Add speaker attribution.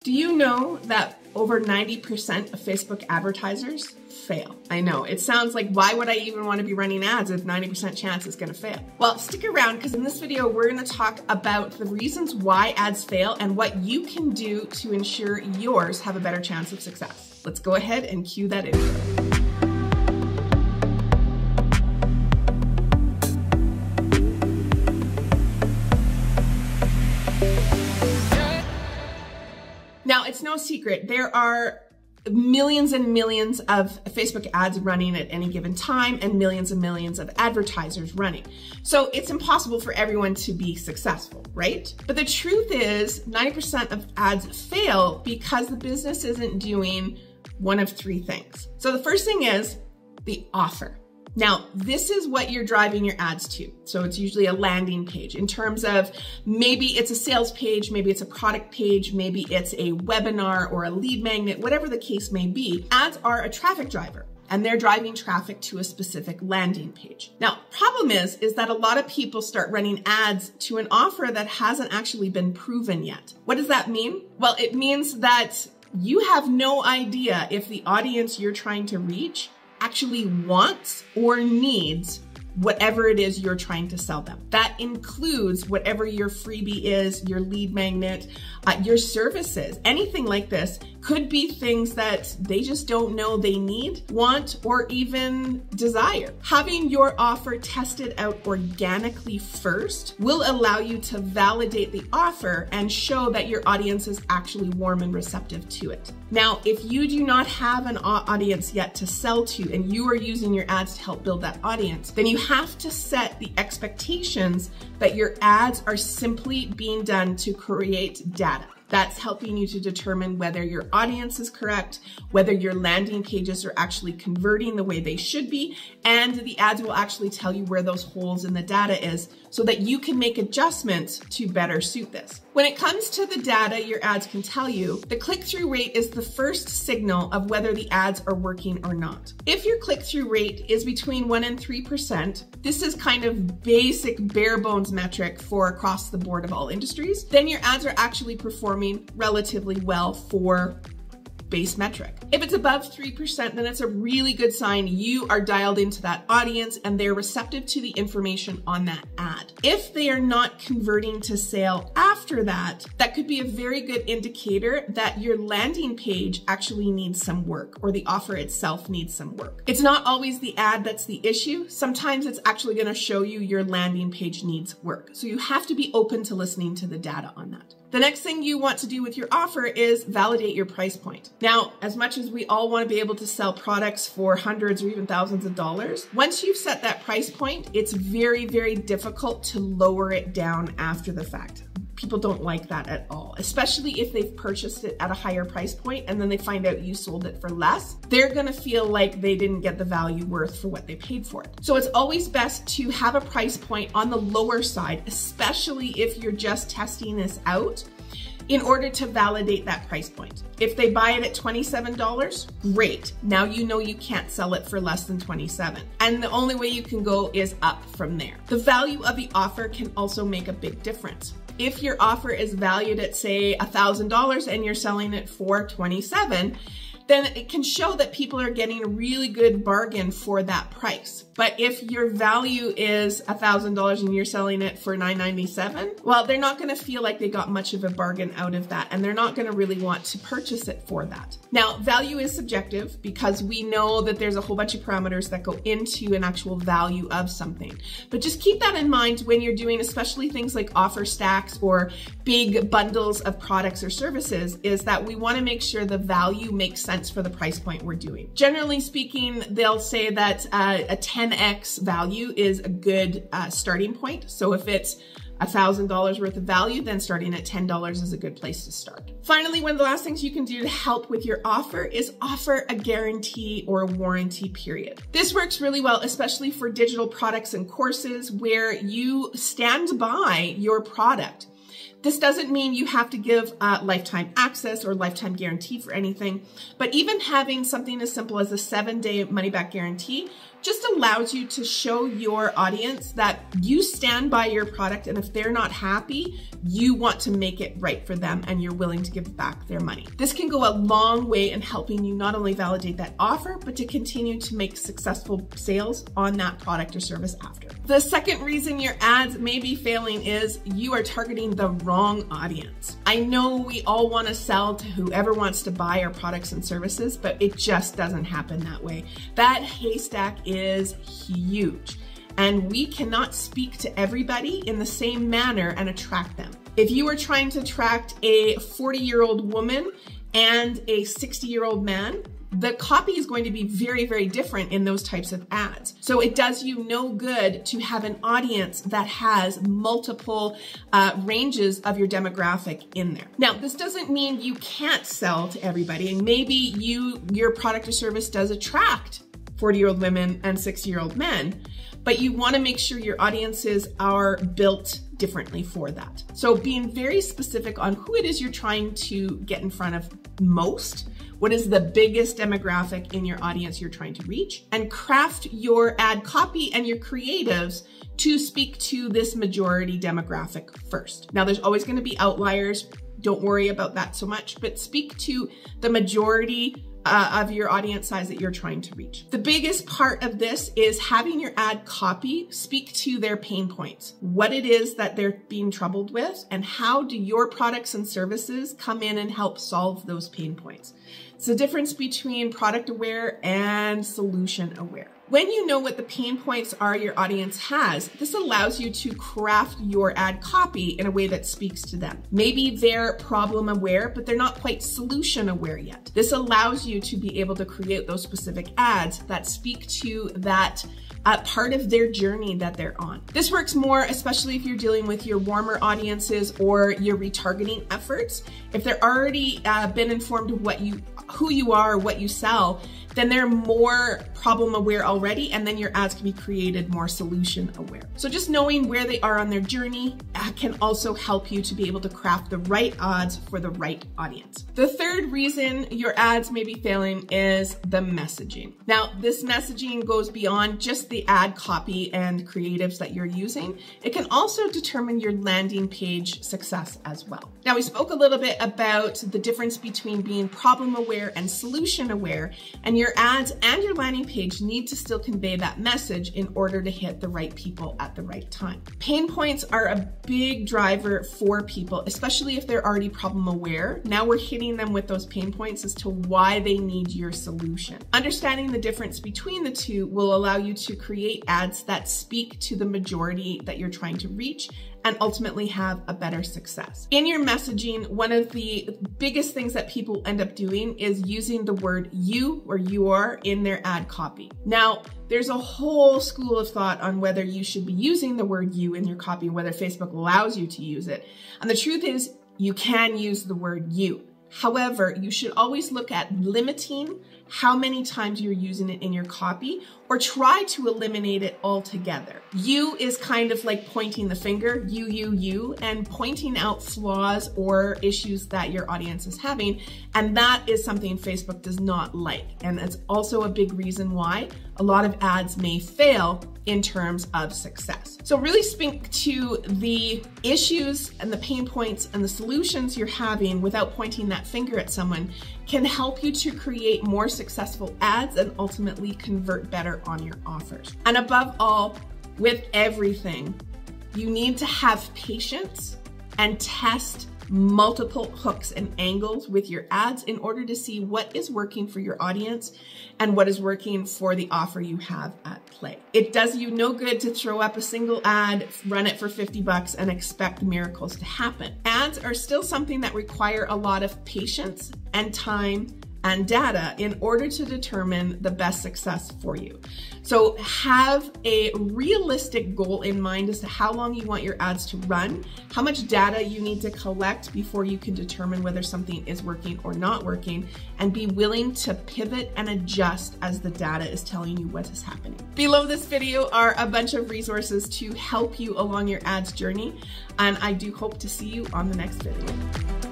Speaker 1: Do you know that over 90% of Facebook advertisers fail? I know, it sounds like, why would I even want to be running ads if 90% chance it's going to fail? Well, stick around, because in this video, we're going to talk about the reasons why ads fail and what you can do to ensure yours have a better chance of success. Let's go ahead and cue that intro. Now, it's no secret, there are millions and millions of Facebook ads running at any given time and millions of advertisers running. So it's impossible for everyone to be successful, right? But the truth is 90% of ads fail because the business isn't doing one of three things. So the first thing is the offer. Now, this is what you're driving your ads to. So it's usually a landing page in terms of maybe it's a sales page, maybe it's a product page, maybe it's a webinar or a lead magnet, whatever the case may be. Ads are a traffic driver, and they're driving traffic to a specific landing page. Now, problem is that a lot of people start running ads to an offer that hasn't actually been proven yet. What does that mean? Well, it means that you have no idea if the audience you're trying to reach actually wants or needs whatever it is you're trying to sell them. That includes whatever your freebie is, your lead magnet, your services, anything like this could be things that they just don't know they need, want, or even desire. Having your offer tested out organically first will allow you to validate the offer and show that your audience is actually warm and receptive to it. Now, if you do not have an audience yet to sell to and you are using your ads to help build that audience, then you have to set the expectations that your ads are simply being done to create data. That's helping you to determine whether your audience is correct, whether your landing pages are actually converting the way they should be, and the ads will actually tell you where those holes in the data is so that you can make adjustments to better suit this. When it comes to the data your ads can tell you, the click-through rate is the first signal of whether the ads are working or not. If your click-through rate is between 1% and 3%, this is kind of basic bare bones metric for across the board of all industries, then your ads are actually performing relatively well for base metric. If it's above 3%, then it's a really good sign you are dialed into that audience and they're receptive to the information on that ad. If they are not converting to sale after that, that could be a very good indicator that your landing page actually needs some work or the offer itself needs some work. It's not always the ad that's the issue. Sometimes it's actually going to show you your landing page needs work. So you have to be open to listening to the data on that. The next thing you want to do with your offer is validate your price point. Now, as much as we all want to be able to sell products for hundreds or even thousands of dollars, once you've set that price point, it's very, very difficult to lower it down after the fact. People don't like that at all, especially if they've purchased it at a higher price point and then they find out you sold it for less. They're gonna feel like they didn't get the value worth for what they paid for it. So it's always best to have a price point on the lower side, especially if you're just testing this out, in order to validate that price point. If they buy it at $27, great. Now you know you can't sell it for less than $27. And the only way you can go is up from there. The value of the offer can also make a big difference. If your offer is valued at, say, $1,000 and you're selling it for $27, then it can show that people are getting a really good bargain for that price. But if your value is $1,000 and you're selling it for $997, well, they're not gonna feel like they got much of a bargain out of that, and they're not gonna really want to purchase it for that. Now, value is subjective because we know that there's a whole bunch of parameters that go into an actual value of something. But just keep that in mind when you're doing especially things like offer stacks or big bundles of products or services, is that we wanna make sure the value makes sense for the price point we're doing. Generally speaking, they'll say that a 10x value is a good starting point. So if it's $1,000 worth of value, then starting at $10 is a good place to start. Finally, one of the last things you can do to help with your offer is offer a guarantee or a warranty period. This works really well, especially for digital products and courses where you stand by your product. This doesn't mean you have to give lifetime access or lifetime guarantee for anything, but even having something as simple as a 7-day money-back guarantee just allows you to show your audience that you stand by your product, and if they're not happy, you want to make it right for them and you're willing to give back their money. This can go a long way in helping you not only validate that offer, but to continue to make successful sales on that product or service after. The second reason your ads may be failing is you are targeting the wrong audience. I know we all want to sell to whoever wants to buy our products and services, but it just doesn't happen that way. That haystack is huge, and we cannot speak to everybody in the same manner and attract them. If you are trying to attract a 40-year-old woman and a 60-year-old man, the copy is going to be very, very different in those types of ads. So it does you no good to have an audience that has multiple ranges of your demographic in there. Now, this doesn't mean you can't sell to everybody, and maybe your product or service does attract 40-year-old women and 60-year-old men, but you want to make sure your audiences are built differently for that. So being very specific on who it is you're trying to get in front of most, what is the biggest demographic in your audience you're trying to reach, and craft your ad copy and your creatives to speak to this majority demographic first. Now, there's always going to be outliers. Don't worry about that so much, but speak to the majority of your audience size that you're trying to reach. The biggest part of this is having your ad copy speak to their pain points, what it is that they're being troubled with, and how do your products and services come in and help solve those pain points. It's the difference between product aware and solution aware. When you know what the pain points are your audience has, this allows you to craft your ad copy in a way that speaks to them. Maybe they're problem aware, but they're not quite solution aware yet. This allows you to be able to create those specific ads that speak to that part of their journey that they're on. This works more, especially if you're dealing with your warmer audiences or your retargeting efforts. If they're already been informed of who you are, what you sell, then they're more problem aware already, and then your ads can be created more solution aware. So just knowing where they are on their journey can also help you to be able to craft the right ads for the right audience. The third reason your ads may be failing is the messaging. Now, this messaging goes beyond just the ad copy and creatives that you're using. It can also determine your landing page success as well. Now, we spoke a little bit about the difference between being problem aware and solution aware, and your ads and your landing page need to still convey that message in order to hit the right people at the right time. Pain points are a big driver for people, especially if they're already problem aware. Now we're hitting them with those pain points as to why they need your solution. Understanding the difference between the two will allow you to create ads that speak to the majority that you're trying to reach and ultimately have a better success. In your messaging, one of the biggest things that people end up doing is using the word you or your in their ad copy. Now, there's a whole school of thought on whether you should be using the word you in your copy, whether Facebook allows you to use it. And the truth is, you can use the word you. However, you should always look at limiting how many times you're using it in your copy, or try to eliminate it altogether. You is kind of like pointing the finger, you, and pointing out flaws or issues that your audience is having. And that is something Facebook does not like. And it's also a big reason why a lot of ads may fail in terms of success. So really speak to the issues and the pain points and the solutions you're having without pointing that finger at someone can help you to create more successful ads and ultimately convert better on your offers. And above all, with everything, you need to have patience and test multiple hooks and angles with your ads in order to see what is working for your audience and what is working for the offer you have at play. It does you no good to throw up a single ad, run it for 50 bucks and expect miracles to happen. Ads are still something that require a lot of patience and time and data in order to determine the best success for you. So have a realistic goal in mind as to how long you want your ads to run, how much data you need to collect before you can determine whether something is working or not working, and be willing to pivot and adjust as the data is telling you what is happening. Below this video are a bunch of resources to help you along your ads journey, and I do hope to see you on the next video.